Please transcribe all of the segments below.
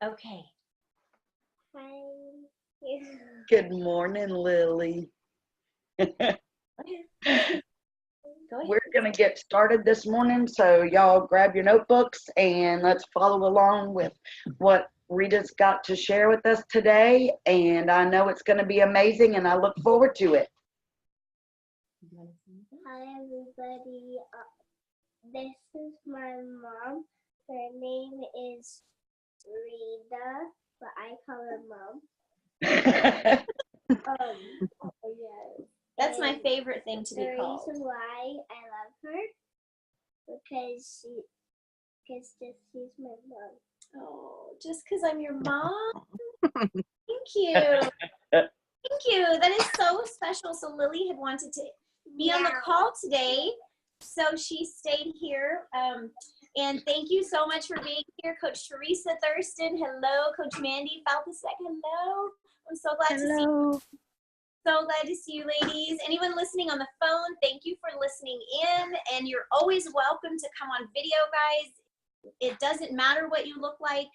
Okay. Hi. Good morning, Lily. Go ahead. We're going to get started this morning, so y'all grab your notebooks and let's follow along with what Rita's got to share with us today. And I know it's going to be amazing, and I look forward to it. Hi, everybody. This is my mom. Her name is Rita, but I call her Mom. Yes. That's my favorite thing to be The called. reason why I love her because she's my mom. Oh, just because I'm your mom? Thank you. Thank you. That is so special. So Lily had wanted to be on the call today, so she stayed here. And thank you so much for being here, Coach Teresa Thurston. Hello, Coach Mandy Falpasek. Hello. I'm so glad to see you. So glad to see you, ladies. Anyone listening on the phone, thank you for listening in. And you're always welcome to come on video, guys. It doesn't matter what you look like.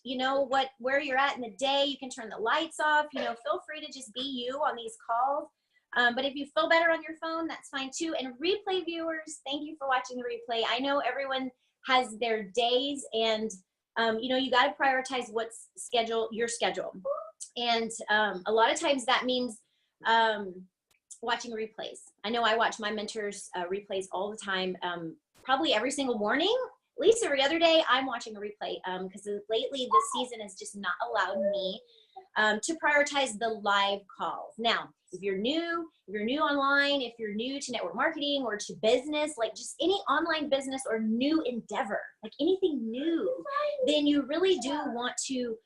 You know where you're at in the day. You can turn the lights off. You know, feel free to just be you on these calls. But if you feel better on your phone, that's fine too. And replay viewers, thank you for watching the replay. I know everyone has their days, and you know, you got to prioritize what's your schedule. And a lot of times that means watching replays. I know I watch my mentors' replays all the time, probably every single morning. At least every other day, I'm watching a replay because lately this season has just not allowed me to prioritize the live calls. Now, if you're new online, if you're new to network marketing or to business, like just any online business or new endeavor, like anything new, then you really do want to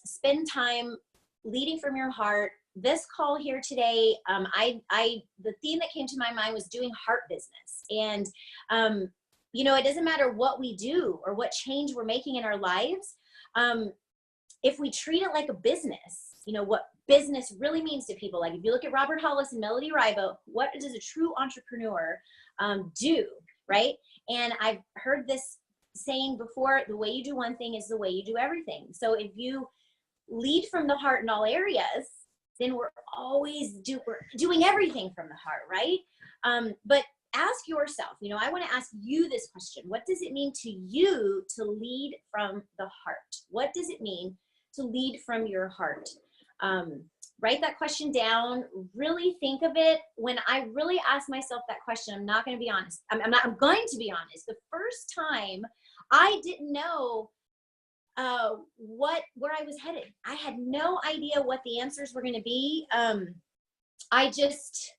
spend time leading from your heart. This call here today, the theme that came to my mind was doing heart business. And you know, it doesn't matter what we do or what change we're making in our lives. If we treat it like a business, you know, what business really means to people. Like if you look at Robert Hollis and Melody Ribo, what does a true entrepreneur do, right? And I've heard this saying before, the way you do one thing is the way you do everything. So if you lead from the heart in all areas, then we're doing everything from the heart, right? But ask yourself, you know, I want to ask you this question. What does it mean to you to lead from the heart? What does it mean to lead from your heart? Write that question down. Really think of it. When I really ask myself that question, I'm not going to be honest. I'm going to be honest. The first time I didn't know where I was headed. I had no idea what the answers were going to be. I just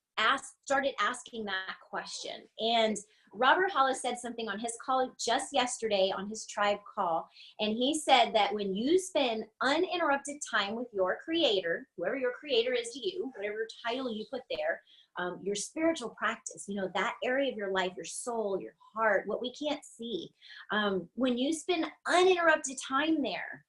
started asking that question. And Robert Hollis said something on his call just yesterday on his tribe call. And he said that when you spend uninterrupted time with your creator, whoever your creator is to you, whatever title you put there, your spiritual practice, you know, that area of your life, your soul, your heart, what we can't see. When you spend uninterrupted time there,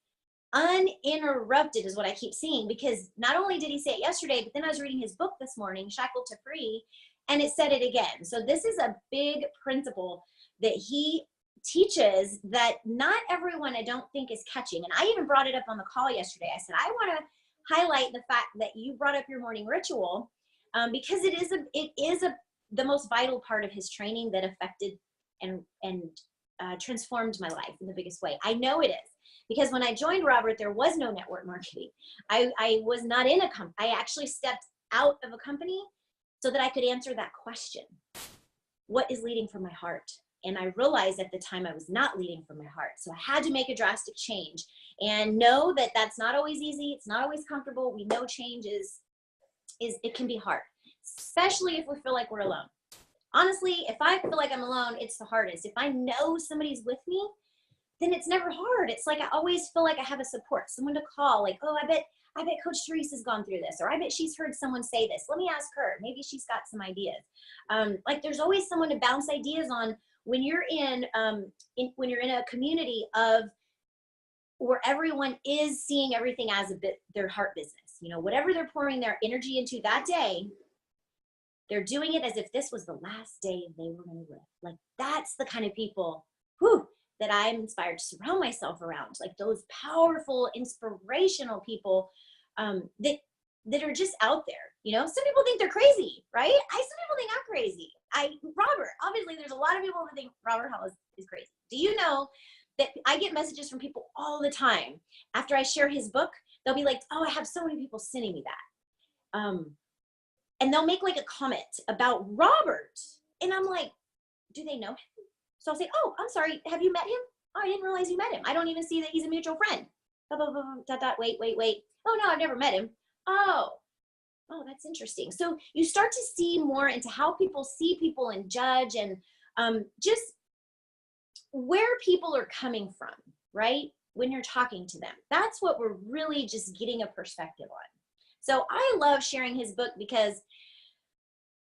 uninterrupted is what I keep seeing, because not only did he say it yesterday, but then I was reading his book this morning, Shackled to Free, and it said it again. So this is a big principle that he teaches that not everyone, I don't think, is catching. And I even brought it up on the call yesterday. I said, I want to highlight the fact that you brought up your morning ritual because it is the most vital part of his training that affected and transformed my life in the biggest way. I know it is. Because when I joined Robert, there was no network marketing. I was not in a company. I actually stepped out of a company so that I could answer that question. What is leading from my heart? And I realized at the time I was not leading from my heart. So I had to make a drastic change and know that that's not always easy. It's not always comfortable. We know change it can be hard, especially if we feel like we're alone. Honestly, if I feel like I'm alone, it's the hardest. If I know somebody's with me, then it's never hard. It's like I always feel like I have a support, someone to call, like, oh, I bet Coach Teresa's gone through this, or I bet she's heard someone say this. Let me ask her. Maybe she's got some ideas. Like there's always someone to bounce ideas on when you're in a community of where everyone is seeing everything as their heart business. You know, whatever they're pouring their energy into that day, they're doing it as if this was the last day they were going to live. Like that's the kind of people, that I'm inspired to surround myself around, like those powerful, inspirational people that are just out there. You know, some people think they're crazy, right? Some people think I'm crazy. Robert, obviously there's a lot of people that think Robert Hollis is crazy. Do you know that I get messages from people all the time after I share his book? They'll be like, oh, I have so many people sending me that. And they'll make like a comment about Robert. And I'm like, do they know him? So I'll say, oh, I'm sorry, have you met him? Oh, I didn't realize you met him. I don't even see that he's a mutual friend. Blah, blah, blah, blah, dot, wait. Oh, no, I've never met him. Oh, that's interesting. So you start to see more into how people see people and judge, and just where people are coming from, right? When you're talking to them. That's what we're really just getting a perspective on. So I love sharing his book because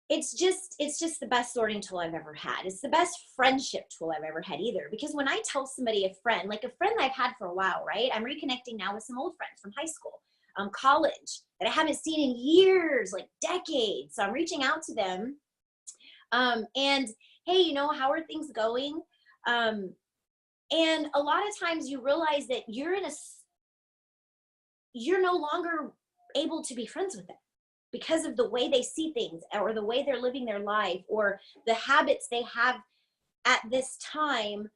it's just the best sorting tool I've ever had. It's the best friendship tool I've ever had either. Because when I tell somebody, a friend that I've had for a while, right? I'm reconnecting now with some old friends from high school, college, that I haven't seen in years, like decades. So I'm reaching out to them. And hey, you know, how are things going? And a lot of times you realize that you're no longer able to be friends with them because of the way they see things, or the way they're living their life, or the habits they have at this time.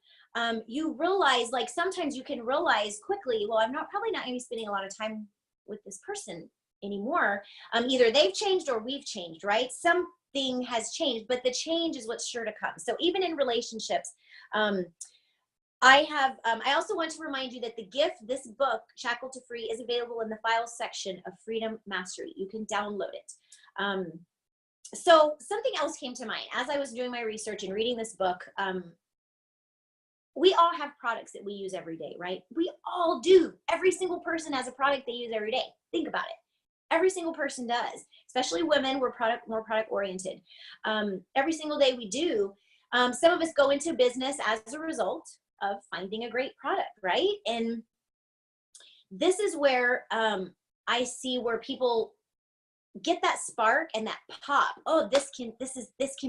You realize, like, sometimes you can realize quickly, well, probably not going to be spending a lot of time with this person anymore. Either they've changed or we've changed, right? Something has changed, but the change is what's sure to come. So even in relationships, I also want to remind you that the gift, this book, Shackled to Free, is available in the files section of Freedom Mastery. You can download it. So something else came to mind as I was doing my research and reading this book. We all have products that we use every day, right? We all do. Every single person has a product they use every day. Think about it. Every single person does, especially women. We're more product oriented. Every single day we do. Some of us go into business as a result of finding a great product, right? And this is where I see where people get that spark and that pop. Oh, this can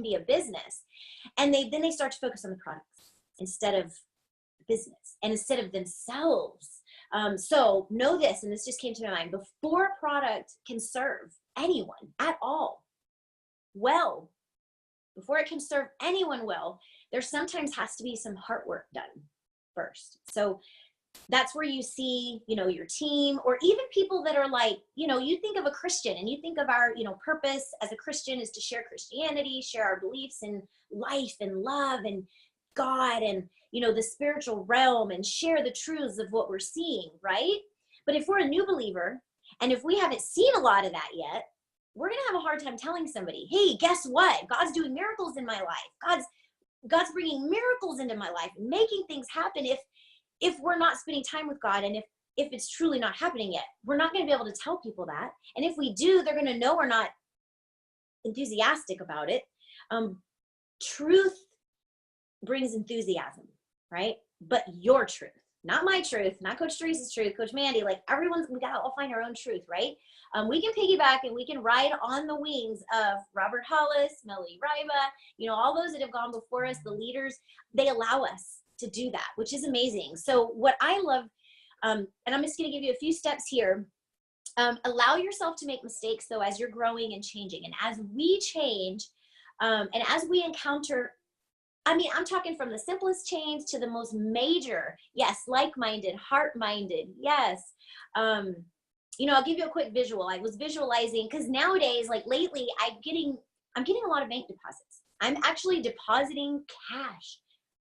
be a business, and then they start to focus on the products instead of business and instead of themselves. So know this, and this just came to my mind: before a product can serve anyone at all well, before it can serve anyone well, there sometimes has to be some heart work done first. So that's where you see, you know, your team, or even people that are like, you know, you think of a Christian and you think of our, you know, purpose as a Christian is to share Christianity, share our beliefs in life and love and God and, you know, the spiritual realm, and share the truths of what we're seeing, right? But if we're a new believer, and if we haven't seen a lot of that yet, we're going to have a hard time telling somebody, hey, guess what? God's doing miracles in my life. God's bringing miracles into my life, making things happen. If we're not spending time with God, and if it's truly not happening yet, we're not going to be able to tell people that. And if we do, they're going to know we're not enthusiastic about it. Truth brings enthusiasm, right? But your truth, not my truth, not Coach Teresa's truth, Coach Mandy, like we got to all find our own truth, right? We can piggyback and we can ride on the wings of Robert Hollis, Melody Riva, you know, all those that have gone before us, the leaders. They allow us to do that, which is amazing. So what I love, and I'm just going to give you a few steps here. Allow yourself to make mistakes, though, as you're growing and changing. And as we change, and as we encounter, I mean, I'm talking from the simplest change to the most major, yes, like-minded, heart-minded, yes. You know, I'll give you a quick visual. I was visualizing, because nowadays, like lately, I'm getting a lot of bank deposits. I'm actually depositing cash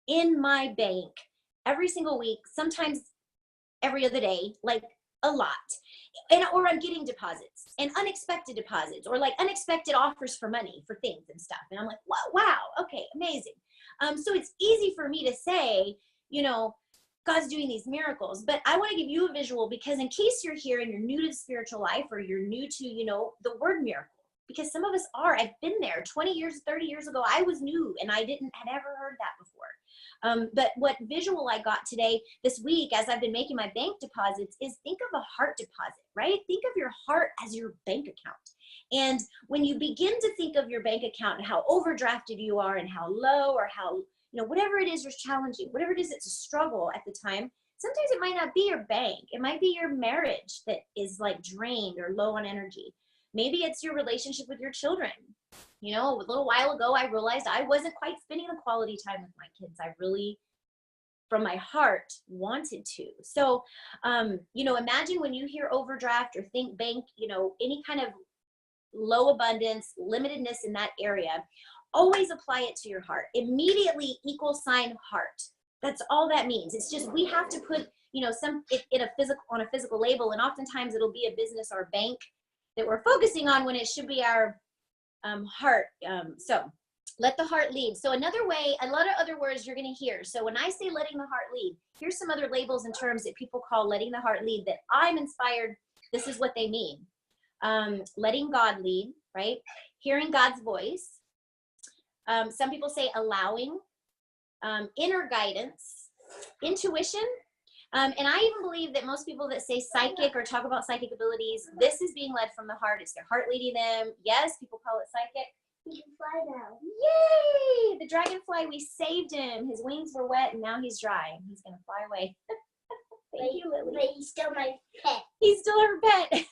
in my bank every single week, sometimes every other day, like a lot. Or I'm getting deposits and unexpected deposits, or like unexpected offers for money for things and stuff. And I'm like, wow, okay, amazing. So it's easy for me to say, you know, God's doing these miracles, but I want to give you a visual, because in case you're here and you're new to the spiritual life, or you're new to, you know, the word miracle, because some of us are, I've been there 20 years, 30 years ago. I was new and I had ever heard that before. But what visual I got today, this week, as I've been making my bank deposits, is think of a heart deposit, right? Think of your heart as your bank account. And when you begin to think of your bank account and how overdrafted you are, and how low, or how, whatever it is that's challenging, whatever it is that's a struggle at the time. Sometimes it might not be your bank. It might be your marriage that is like drained or low on energy. Maybe it's your relationship with your children. A little while ago, I realized I wasn't quite spending the quality time with my kids. I really, from my heart, wanted to. So, imagine when you hear overdraft or think bank, any kind of low abundance, limitedness in that area, always apply it to your heart. Immediately =sign heart. That's all that means. It's just, we have to put, on a physical label, and oftentimes it'll be a business or a bank that we're focusing on when it should be our heart. So let the heart lead. So another way, a lot of other words you're going to hear. So when I say letting the heart lead, here's some other labels and terms that people call letting the heart lead that I'm inspired. This is what they mean. Letting God lead, right? Hearing God's voice. Some people say allowing, inner guidance, intuition. And I even believe that most people that say psychic or talk about psychic abilities, this is being led from the heart. It's their heart leading them. Yes, people call it psychic. He can fly now. Yay! The dragonfly, we saved him. His wings were wet and now he's dry. He's going to fly away. Thank you, Lily. But he's still my pet. He's still her pet.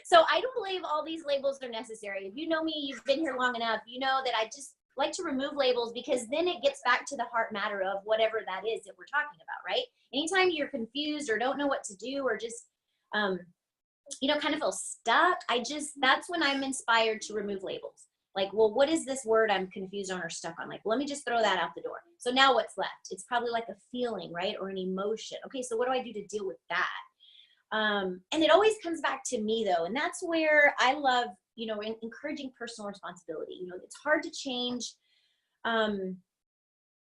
So I don't believe all these labels are necessary. If you know me, you've been here long enough, you know that I just like to remove labels, because then it gets back to the heart matter of whatever that is that we're talking about, right? Anytime you're confused or don't know what to do, or just, kind of feel stuck, that's when I'm inspired to remove labels. Like, well, what is this word I'm confused on or stuck on? Like, let me just throw that out the door. So now what's left? It's probably like a feeling, right? Or an emotion. Okay, so what do I do to deal with that? And it always comes back to me, though. And that's where I love, encouraging personal responsibility. It's hard to change.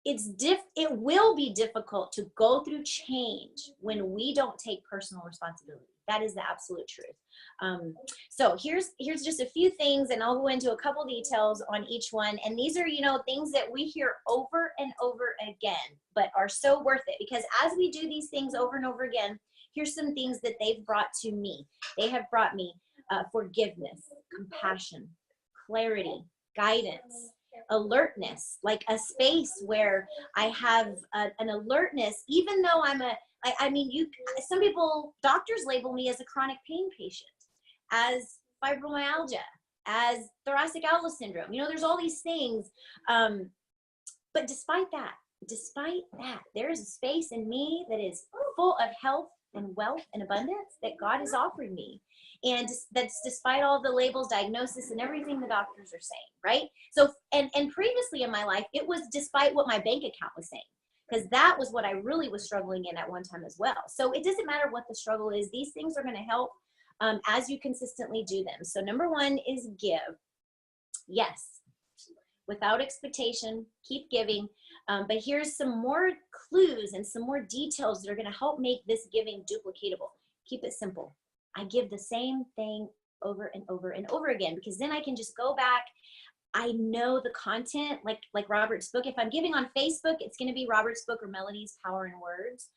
It will be difficult to go through change when we don't take personal responsibility. That is the absolute truth. So here's just a few things, and I'll go into a couple details on each one. And these are, things that we hear over and over again, but are so worth it, because as we do these things over and over again, here's some things that they've brought to me. They have brought me forgiveness, compassion, clarity, guidance, alertness, like a space where I have an alertness, even though some people, doctors label me as a chronic pain patient, as fibromyalgia, as thoracic outlet syndrome. There's all these things. But despite that, there is a space in me that is full of health and wealth and abundance that God is offering me. And that's despite all the labels, diagnosis, and everything the doctors are saying, right? So, and previously in my life, it was despite what my bank account was saying, because that was what I really was struggling in at one time as well. So it doesn't matter what the struggle is. These things are going to help as you consistently do them. So number one is give. Yes. Without expectation, keep giving. But here's some more clues and some more details that are going to help make this giving duplicatable. Keep it simple. I give the same thing over and over and over again, because then I can just go back. I know the content, like Robert's book. If I'm giving on Facebook, it's going to be Robert's book or Melody's Power in Words.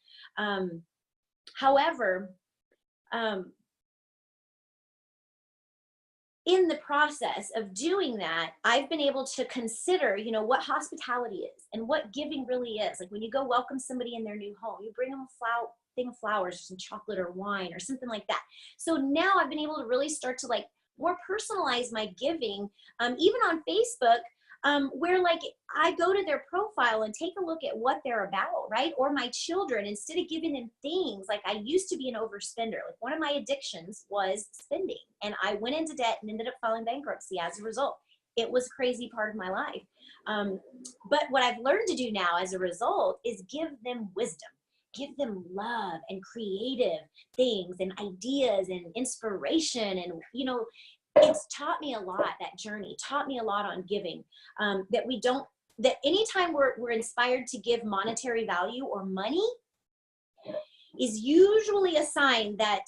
However, in the process of doing that, I've been able to consider, what hospitality is and what giving really is. Like when you go welcome somebody in their new home, you bring them a thing of flowers or some chocolate or wine or something like that. So now I've been able to really start to more personalize my giving, even on Facebook, where I go to their profile and take a look at what they're about, right? Or my children, instead of giving them things. Like I used to be an overspender. Like one of my addictions was spending, and I went into debt and ended up filing bankruptcy as a result. It was a crazy part of my life. But what I've learned to do now as a result is give them wisdom, give them love and creative things and ideas and inspiration. And, it's taught me a lot, that journey taught me a lot on giving, that anytime we're inspired to give monetary value or money is usually a sign that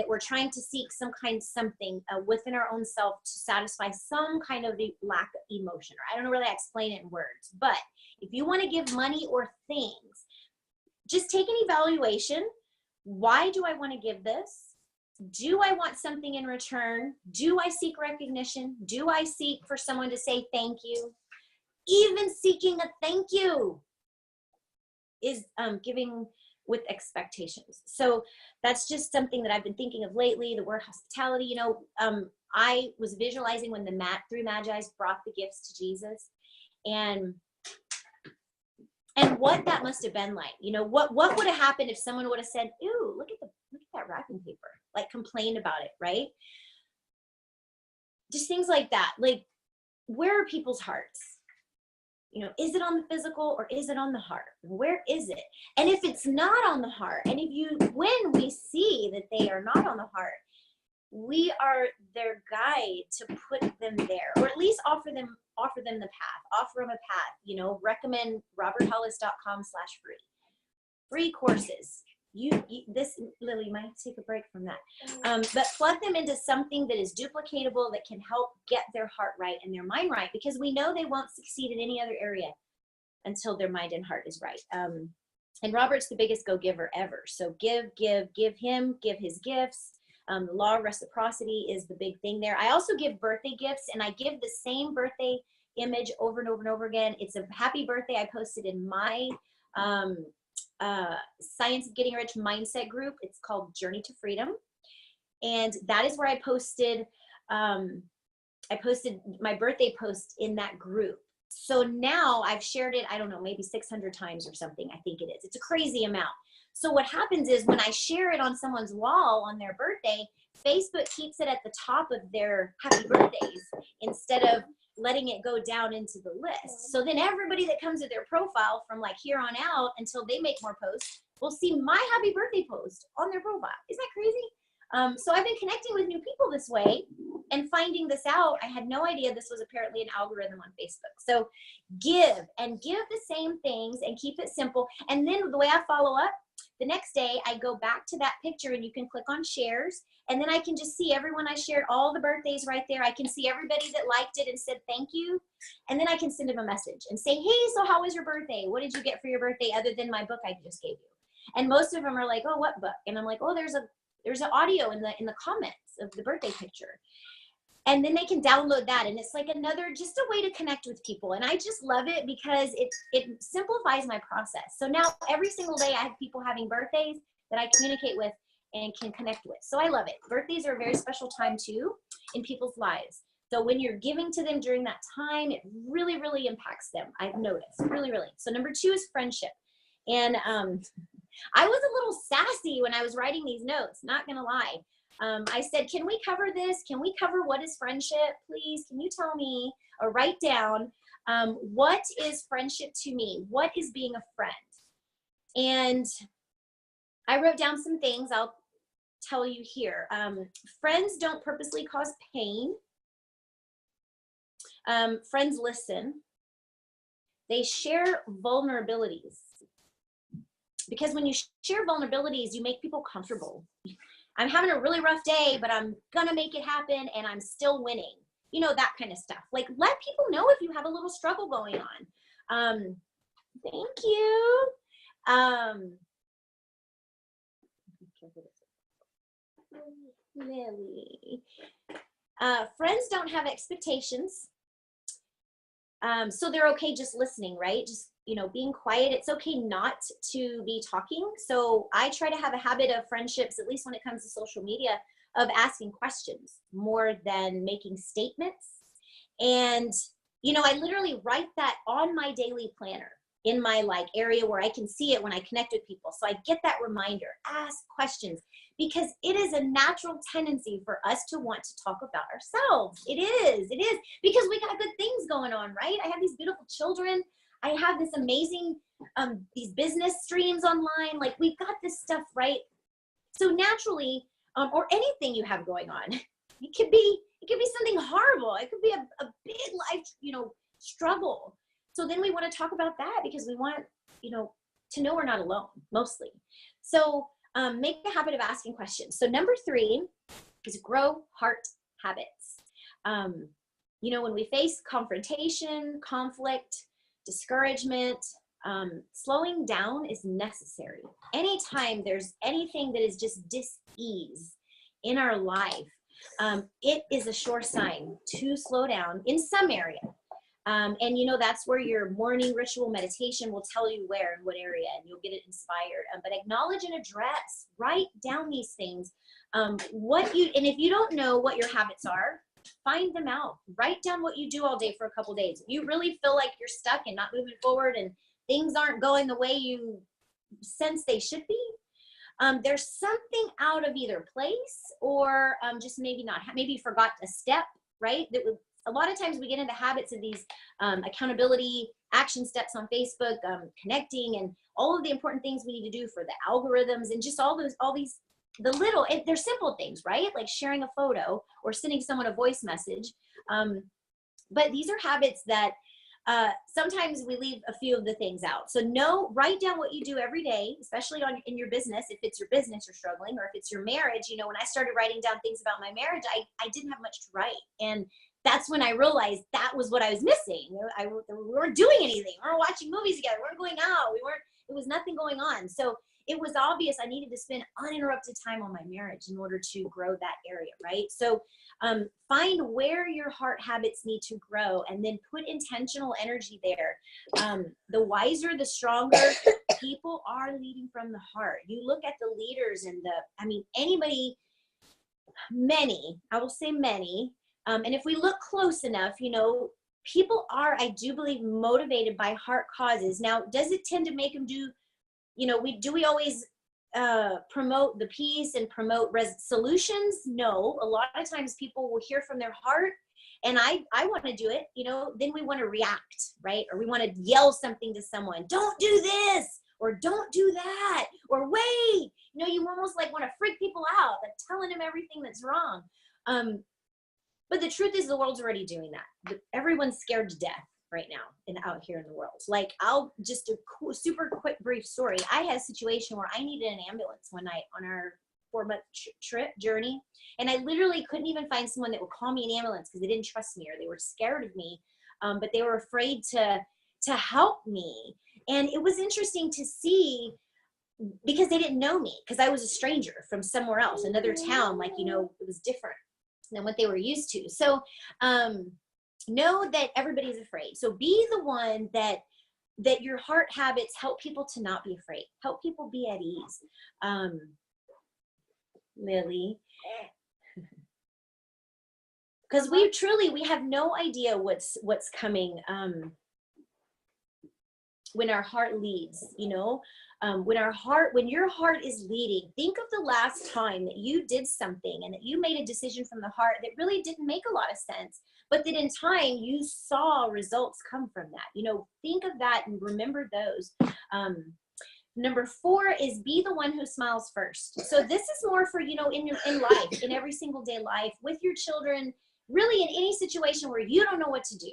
we're trying to seek something within our own self to satisfy some kind of lack of emotion. Or I don't know really how to explain it in words, but if you want to give money or things, just take an evaluation. Why do I want to give this? Do I want something in return? Do I seek recognition? Do I seek for someone to say thank you? Even seeking a thank you is giving with expectations. So that's just something that I've been thinking of lately, the word hospitality. You know, I was visualizing when the three Magi's brought the gifts to Jesus, and what that must have been like. You know, what would have happened if someone would have said, "Ooh, look at that wrapping paper," like complained about it, right? Just things like that. Like, where are people's hearts? You know, is it on the physical or is it on the heart? Where is it? And if it's not on the heart, and when we see that they are not on the heart, we are their guide to put them there, or at least offer them the path, offer them a path. You know, recommend roberthollis.com/free. Free courses. This, Lily, might take a break from that. But plug them into something that is duplicatable, that can help get their heart right and their mind right, because we know they won't succeed in any other area until their mind and heart is right. And Robert's the biggest go-giver ever. So give him, give his gifts. The law of reciprocity is the big thing there. I also give birthday gifts, and I give the same birthday image over and over and over again. It's a happy birthday I posted in my Science of Getting Rich mindset group. It's called Journey to Freedom, and that is where I posted my birthday post in that group. So now I've shared it, I don't know, maybe 600 times or something. I think it is. It's a crazy amount. So what happens is when I share it on someone's wall on their birthday, Facebook keeps it at the top of their happy birthdays instead of letting it go down into the list. So then everybody that comes to their profile from like here on out until they make more posts will see my happy birthday post on their profile. Isn't that crazy? So I've been connecting with new people this way and finding this out. I had no idea this was apparently an algorithm on Facebook. So give the same things and keep it simple. And then the way I follow up, the next day I go back to that picture, and you can click on shares, and then I can just see everyone I shared, all the birthdays right there. I can see everybody that liked it and said thank you. And then I can send them a message and say, hey, so how was your birthday? What did you get for your birthday other than my book I just gave you? And most of them are like, oh, what book? And I'm like, oh, there's an audio in the comments of the birthday picture. And then they can download that, and it's like just a way to connect with people. And I just love it because it simplifies my process. So now every single day I have people having birthdays that I communicate with and can connect with. So I love it. Birthdays are a very special time too in people's lives. So when you're giving to them during that time, it really, really impacts them. I've noticed, really, really. So number 2 is friendship. And I was a little sassy when I was writing these notes, not gonna lie. I said, can we cover this? Can we cover what is friendship, please? Can you tell me or write down what is friendship to me? What is being a friend? And I wrote down some things I'll tell you here. Friends don't purposely cause pain. Friends listen. They share vulnerabilities. Because when you share vulnerabilities, you make people comfortable. I'm having a really rough day, but I'm gonna make it happen, and I'm still winning. You know, that kind of stuff. Like, let people know if you have a little struggle going on. Thank you. Lily. Friends don't have expectations. So they're okay just listening, right? Just, you know, being quiet. It's okay not to be talking. So I try to have a habit of friendships, at least when it comes to social media, of asking questions more than making statements. And, you know, I literally write that on my daily planner in my like area where I can see it when I connect with people. So I get that reminder, ask questions, because it is a natural tendency for us to want to talk about ourselves. It is, because we got good things going on, right? I have these beautiful children. I have this amazing, these business streams online. Like, we've got this stuff, right? So naturally, or anything you have going on, it could be something horrible. It could be a big life, you know, struggle. So then we want to talk about that because we want, you know, to know we're not alone, mostly. So make a habit of asking questions. So number 3 is grow heart habits. You know, when we face confrontation, conflict, discouragement, slowing down is necessary. Anytime there's anything that is just dis-ease in our life, it is a sure sign to slow down in some area. And you know, that's where your morning ritual meditation will tell you where and what area, and you'll get it inspired. But acknowledge and address, write down these things. And if you don't know what your habits are, find them out. Write down what you do all day for a couple days. If you really feel like you're stuck and not moving forward and things aren't going the way you sense they should be, there's something out of either place or just maybe not. Maybe you forgot a step, right? A lot of times we get into habits of these accountability action steps on Facebook, connecting, and all of the important things we need to do for the algorithms, and just all these they're simple things, right? Like sharing a photo or sending someone a voice message. But these are habits that sometimes we leave a few of the things out. So write down what you do every day, especially in your business. If it's your business you're struggling, or if it's your marriage. You know, when I started writing down things about my marriage, I didn't have much to write. And that's when I realized that was what I was missing. We weren't doing anything. We weren't watching movies together. We weren't going out. It was nothing going on. So it was obvious I needed to spend uninterrupted time on my marriage in order to grow that area, right? So find where your heart habits need to grow, and then put intentional energy there. The wiser, the stronger people are leading from the heart. You look at the leaders and I will say many, and if we look close enough, you know, people are, I do believe, motivated by heart causes. Now, does it tend to make them do, you know, we always promote the peace and promote solutions? No. A lot of times people will hear from their heart, and I want to do it, you know, then we want to react, right? Or we want to yell something to someone, don't do this, or don't do that, or wait, you know, you almost like want to freak people out, like telling them everything that's wrong. But the truth is the world's already doing that. Everyone's scared to death right now and out here in the world. Like, I'll just a super quick brief story. I had a situation where I needed an ambulance one night on our 4-month journey, and I literally couldn't even find someone that would call me an ambulance because they didn't trust me or they were scared of me, but they were afraid to help me. And it was interesting to see, because they didn't know me, because I was a stranger from somewhere else, another town. Like, you know, it was different than what they were used to. So know that everybody's afraid. So be the one that your heart habits help people to not be afraid, help people be at ease. Lily, because we have no idea what's coming when our heart leads, you know. When your heart is leading, think of the last time that you did something and that you made a decision from the heart that really didn't make a lot of sense, but that in time you saw results come from that. You know, think of that and remember those. Number 4 is be the one who smiles first. So this is more for, you know, in life, in every single day life, with your children, really in any situation where you don't know what to do.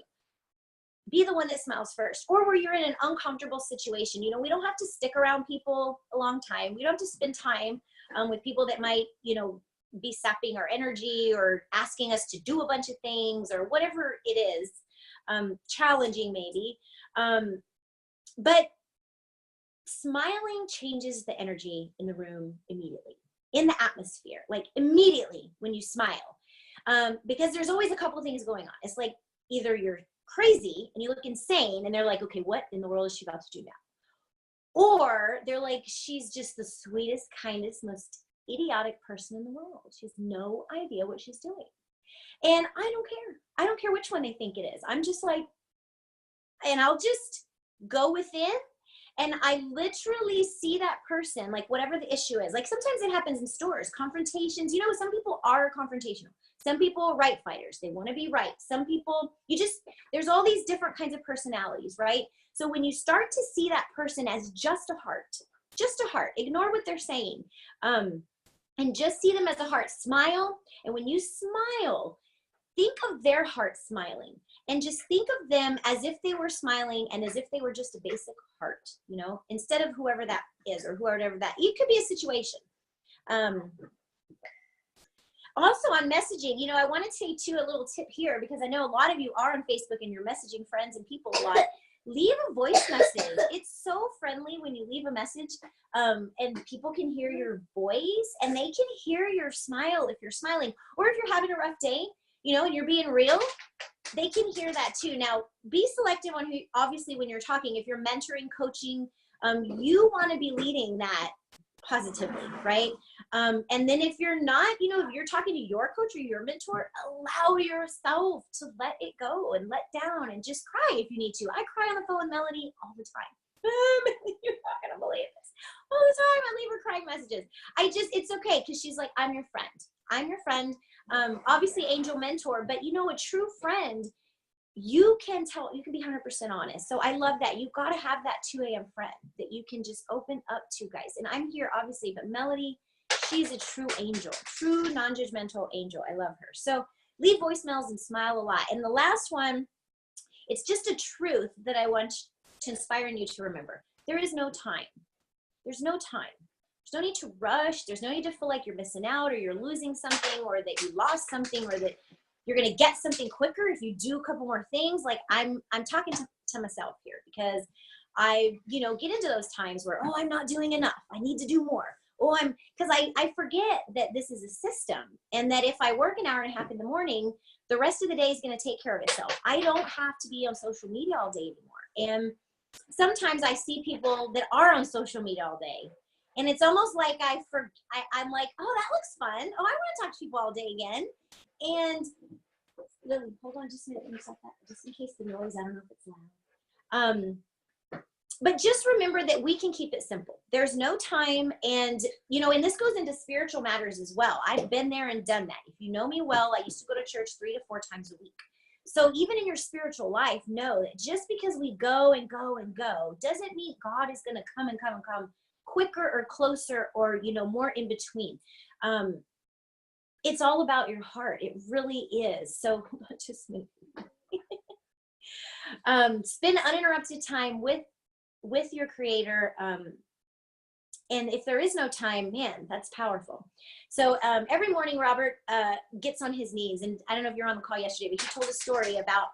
Be the one that smiles first, or where you're in an uncomfortable situation. You know, we don't have to stick around people a long time. We don't have to spend time with people that might, you know, be sapping our energy or asking us to do a bunch of things or whatever it is, challenging maybe. But smiling changes the energy in the room immediately, in the atmosphere, like immediately when you smile, because there's always a couple of things going on. It's like either you're crazy and you look insane and they're like, okay, what in the world is she about to do now? Or they're like, she's just the sweetest, kindest, most idiotic person in the world. She has no idea what she's doing. And I don't care. I don't care which one they think it is. I'm just like, and I'll just go within, and I literally see that person, like whatever the issue is. Like sometimes it happens in stores, confrontations. You know, some people are confrontational. Some people are right fighters. They want to be right. Some people, there's all these different kinds of personalities, right? So when you start to see that person as just a heart, ignore what they're saying, and just see them as a heart. Smile. And when you smile, think of their heart smiling, and just think of them as if they were smiling and as if they were just a basic heart, you know, instead of whoever that is or whoever that, it could be a situation. Also on messaging, you know, I want to take too a little tip here, because I know a lot of you are on Facebook and you're messaging friends and people a lot. Leave a voice message. It's so friendly when you leave a message, and people can hear your voice and they can hear your smile if you're smiling, or if you're having a rough day, you know, and you're being real. they can hear that too. Now, be selective on who, obviously, when you're talking, if you're mentoring, coaching, you want to be leading that positively, right? And then if you're not, you know, if you're talking to your coach or your mentor, allow yourself to let it go and let down and just cry if you need to. I cry on the phone with Melody all the time. You're not gonna believe this. All the time I leave her crying messages. It's okay, because she's like, I'm your friend. I'm your friend. Obviously angel mentor, but you know, a true friend, you can be 100% honest. So I love that. You've got to have that 2 a.m. friend that you can just open up to, guys. And I'm here, obviously, but Melody, she's a true angel, true non-judgmental angel. I love her. So leave voicemails and smile a lot. And the last one, it's just a truth that I want to inspire you to remember. There is no time. There's no time. There's no need to rush. There's no need to feel like you're missing out or you're losing something or that you lost something or that you're going to get something quicker if you do a couple more things. Like I'm talking to myself here, because I, you know, get into those times where, oh, I'm not doing enough. I need to do more. Oh, because I forget that this is a system, and that if I work an hour and a half in the morning, the rest of the day is going to take care of itself. I don't have to be on social media all day anymore. And sometimes I see people that are on social media all day, and it's almost like I'm like, oh, that looks fun. Oh, I want to talk to people all day again. And Lily, hold on just a minute. Just in case the noise, I don't know if it's loud. But just remember that we can keep it simple. There's no time. And, you know, and this goes into spiritual matters as well. I've been there and done that. If you know me well, I used to go to church 3 to 4 times a week. So even in your spiritual life, know that just because we go and go and go doesn't mean God is going to come and come and come quicker or closer or, you know, more in between. It's all about your heart. It really is. So just spend uninterrupted time with your creator. And if there is no time, man, that's powerful. So every morning, Robert gets on his knees. And I don't know if you're on the call yesterday, but he told a story about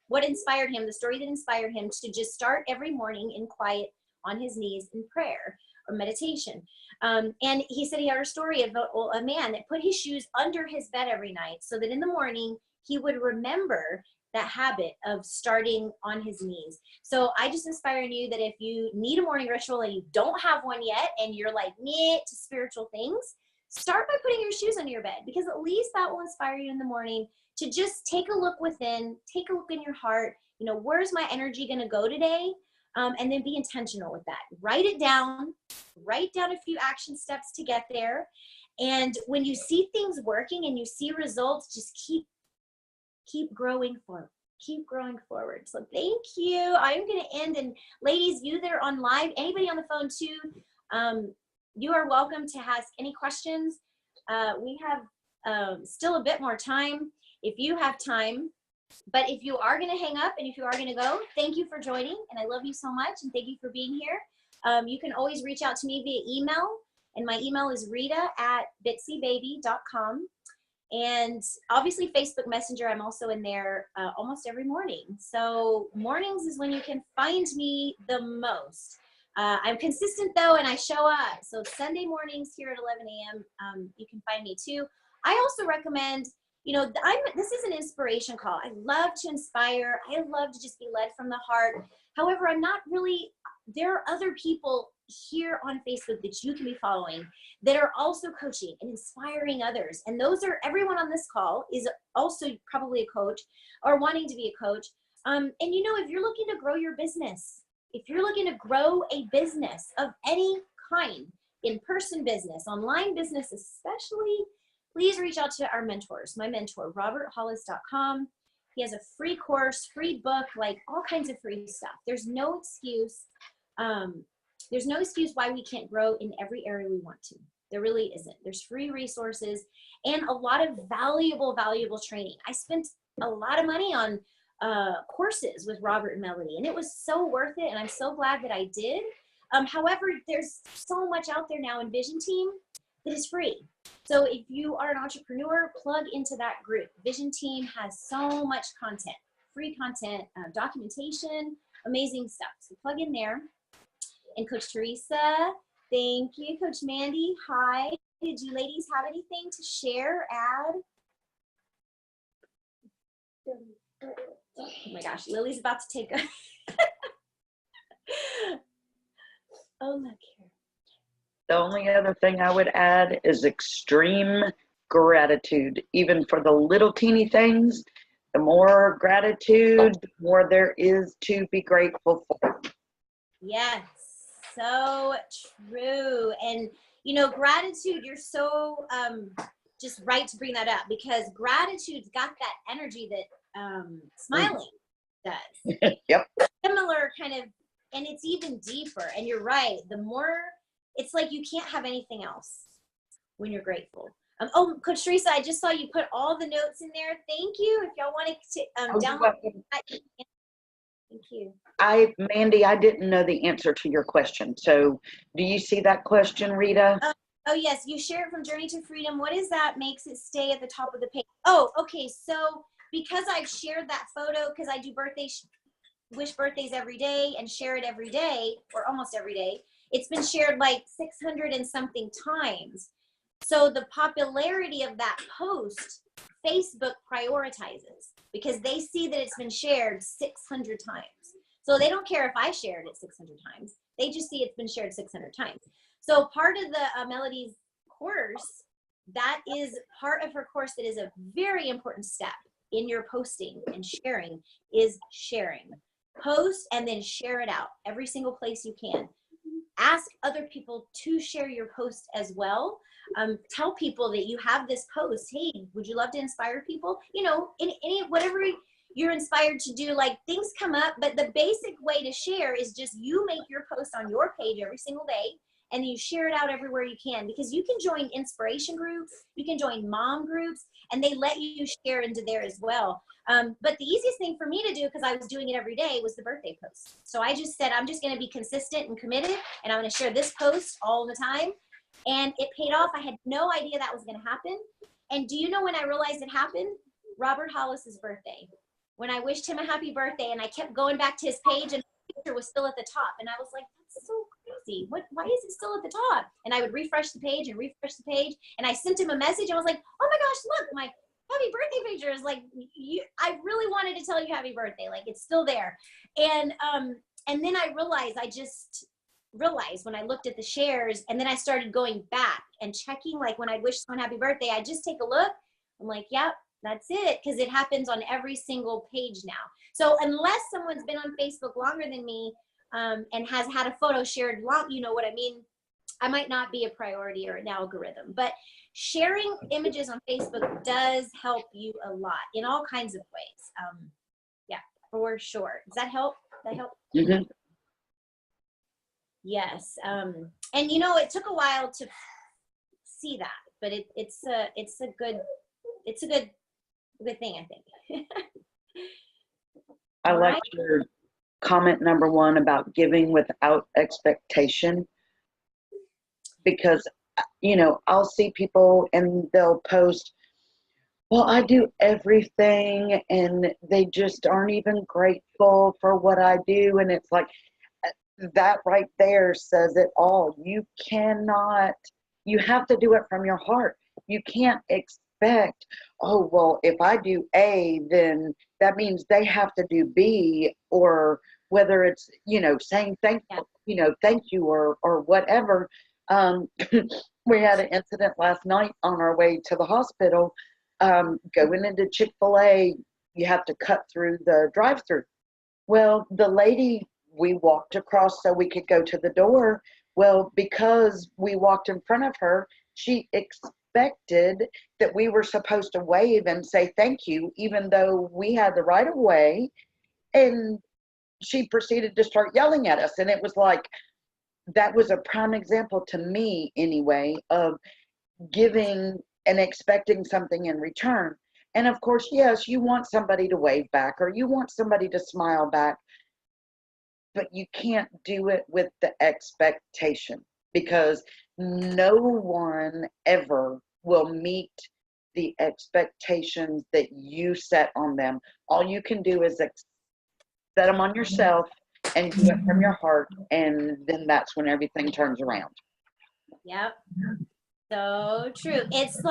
what inspired him, the story that inspired him to just start every morning in quiet on his knees in prayer or meditation. And he said he heard a story about a man that put his shoes under his bed every night so that in the morning he would remember that habit of starting on his knees. So I just inspire you that if you need a morning ritual and you don't have one yet and you're like, meh, to spiritual things, start by putting your shoes under your bed, because at least that will inspire you in the morning to just take a look within, take a look in your heart. You know, where's my energy going to go today? And then be intentional with that. Write it down. Write down a few action steps to get there. And when you see things working and you see results, just keep growing forward. Keep growing forward. So thank you. I'm going to end. And ladies, you that are on live, anybody on the phone too, you are welcome to ask any questions. We have still a bit more time if you have time. But if you are going to hang up and if you are going to go, thank you for joining. And I love you so much. And thank you for being here. You can always reach out to me via email. And my email is rita@bitsybaby.com. And obviously Facebook Messenger, I'm also in there almost every morning. So mornings is when you can find me the most. I'm consistent though, and I show up. So Sunday mornings here at 11 a.m., you can find me too. I also recommend, you know, this is an inspiration call. I love to inspire. I love to just be led from the heart. However, there are other people here on Facebook that you can be following that are also coaching and inspiring others. And everyone on this call is also probably a coach or wanting to be a coach. And you know, if you're looking to grow your business, if you're looking to grow a business of any kind, in-person business, online business especially, please reach out to our mentors. My mentor, roberthollis.com. He has a free course, free book, like all kinds of free stuff. There's no excuse. There's no excuse why we can't grow in every area we want to. There really isn't. There's free resources and a lot of valuable training. I spent a lot of money on courses with Robert and Melody, and it was so worth it. And I'm so glad that I did. However, there's so much out there now in Vision Team that is free. So if you are an entrepreneur, plug into that group. Vision Team has so much content, free content, documentation, amazing stuff. So plug in there. And Coach Teresa, thank you. Coach Mandy, hi. Did you ladies have anything to share, add? Oh my gosh, Lily's about to take a. Oh, look here. The only other thing I would add is extreme gratitude, even for the little teeny things. The more gratitude, the more there is to be grateful for. Yes, so true. And you know, gratitude, you're so just right to bring that up, because gratitude's got that energy that smiling does. Yep. Similar kind of, and it's even deeper. And you're right, the more, it's like you can't have anything else when you're grateful. Oh, Coach Teresa, I just saw you put all the notes in there. Thank you. If y'all want to download that, thank you. Mandy, I didn't know the answer to your question. So do you see that question, Rita? Oh, yes. You share it from Journey to Freedom. What is that makes it stay at the top of the page? Oh, okay. So because I've shared that photo, because I do wish birthdays every day and share it every day, or almost every day, it's been shared like 600 and something times. So the popularity of that post, Facebook prioritizes, because they see that it's been shared 600 times. So they don't care if I shared it 600 times. They just see it's been shared 600 times. So part of the Melody's course, that is part of her course that is a very important step in your posting and sharing, is sharing. Post and then share it out every single place you can. Ask other people to share your post as well. Tell people that you have this post. Hey, would you love to inspire people? You know, in any, whatever you're inspired to do, like things come up, but the basic way to share is just you make your post on your page every single day, and you share it out everywhere you can, because you can join inspiration groups, you can join mom groups, and they let you share into there as well. But the easiest thing for me to do, because I was doing it every day, was the birthday post. So I just said, I'm just going to be consistent and committed, and I'm going to share this post all the time. And it paid off. I had no idea that was going to happen. And do you know when I realized it happened? Robert Hollis's birthday. When I wished him a happy birthday, and I kept going back to his page, and the picture was still at the top. And I was like, that's so crazy. Why is it still at the top? And I would refresh the page and refresh the page. And I sent him a message. I was like, oh my gosh, look, my happy birthday picture is like, I really wanted to tell you happy birthday. Like, it's still there. And then I realized when I looked at the shares, and then I started going back and checking, like when I wish someone happy birthday, I just take a look. I'm like, yep, that's it. Because it happens on every single page now. So unless someone's been on Facebook longer than me and has had a photo shared long, you know what I mean? I might not be a priority or an algorithm, but sharing images on Facebook does help you a lot in all kinds of ways. Yeah, for sure. Does that help? That help? Mm-hmm. Yes. And you know, it took a while to see that, but it's a good thing, I think. I like your comment number 1 about giving without expectation, because, you know, I'll see people and they'll post, well, I do everything, and they just aren't even grateful for what I do. And it's like, that right there says it all. You have to do it from your heart. You can't expect, oh, well, if I do A, then that means they have to do B, or whether it's, you know, saying thank you or whatever. We had an incident last night on our way to the hospital. Going into Chick-fil-A, you have to cut through the drive-thru. Well, the lady, we walked across so we could go to the door. Well, because we walked in front of her, she expected that we were supposed to wave and say thank you, even though we had the right of way. And she proceeded to start yelling at us. And it was like, that was a prime example to me anyway of giving and expecting something in return. And of course, yes, you want somebody to wave back, or you want somebody to smile back, but you can't do it with the expectation, because no one ever will meet the expectations that you set on them. All you can do is set them on yourself and do it from your heart, and then that's when everything turns around. Yep. So true. It's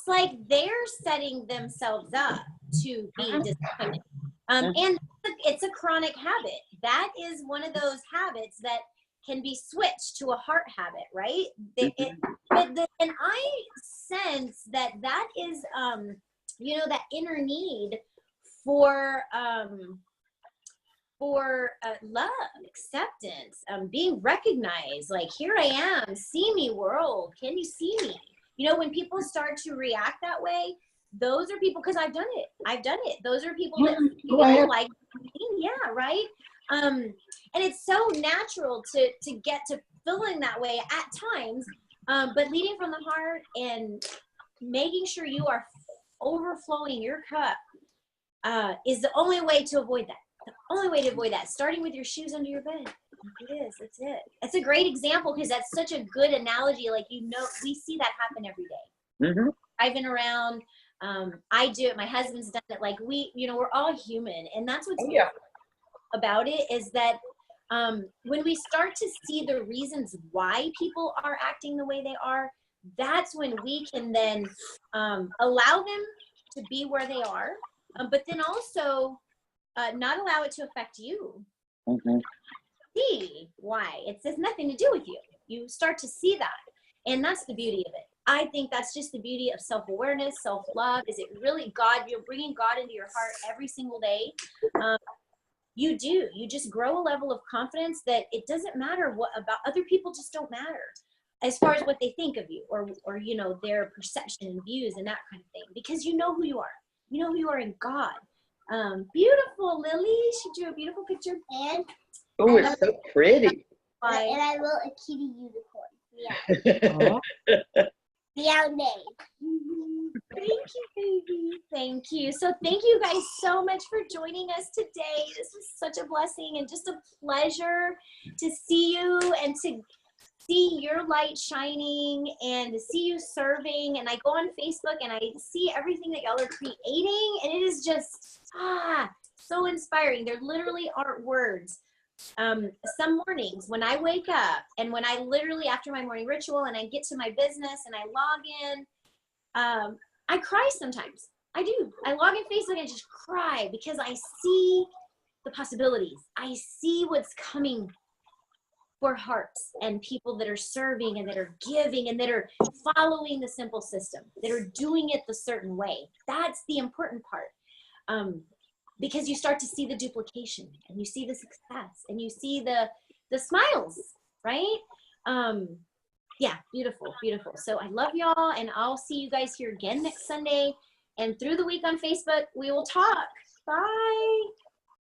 like they're setting themselves up to be disciplined. And it's a chronic habit. That is one of those habits that can be switched to a heart habit, right? And I sense that is, that inner need for love, acceptance, being recognized. Like, here I am, see me, world. Can you see me? When people start to react that way, those are people, because I've done it. Those are people that like me. Yeah, right. And it's so natural to get to feeling that way at times, but leading from the heart and making sure you are overflowing your cup is the only way to avoid that. The only way to avoid that, starting with your shoes under your bed. It is. That's it. That's a great example, because that's such a good analogy. Like, we see that happen every day. Driving around. I do it. My husband's done it. Like, we're all human, and that's what's about it, is that when we start to see the reasons why people are acting the way they are, that's when we can then allow them to be where they are, but then also not allow it to affect you. See why. It has nothing to do with you. You start to see that, and that's the beauty of it. I think that's just the beauty of self-awareness, self-love. Is it really God? You're bringing God into your heart every single day. You just grow a level of confidence that it doesn't matter what about other people, just don't matter as far as what they think of you, or their perception and views and that kind of thing, because you know who you are. You know who you are in God. Beautiful, Lily. She drew a beautiful picture. And it's so pretty. And I wrote a kitty unicorn. Yeah. Meow name. Thank you, baby. Thank you. So thank you guys so much for joining us today. This was such a blessing and just a pleasure to see you and to see your light shining and to see you serving. And I go on Facebook and I see everything that y'all are creating, and it is just so inspiring. There literally aren't words. Some mornings when I wake up and when I literally, after my morning ritual and I get to my business and I log in, I cry sometimes. I do. I log in Facebook and just cry, because I see the possibilities. I see what's coming for hearts and people that are serving and that are giving and that are following the simple system, that are doing it the certain way. That's the important part. Because you start to see the duplication and you see the success and you see the smiles, right? Yeah, beautiful, beautiful. So I love y'all, and I'll see you guys here again next Sunday. And through the week on Facebook, we will talk. Bye.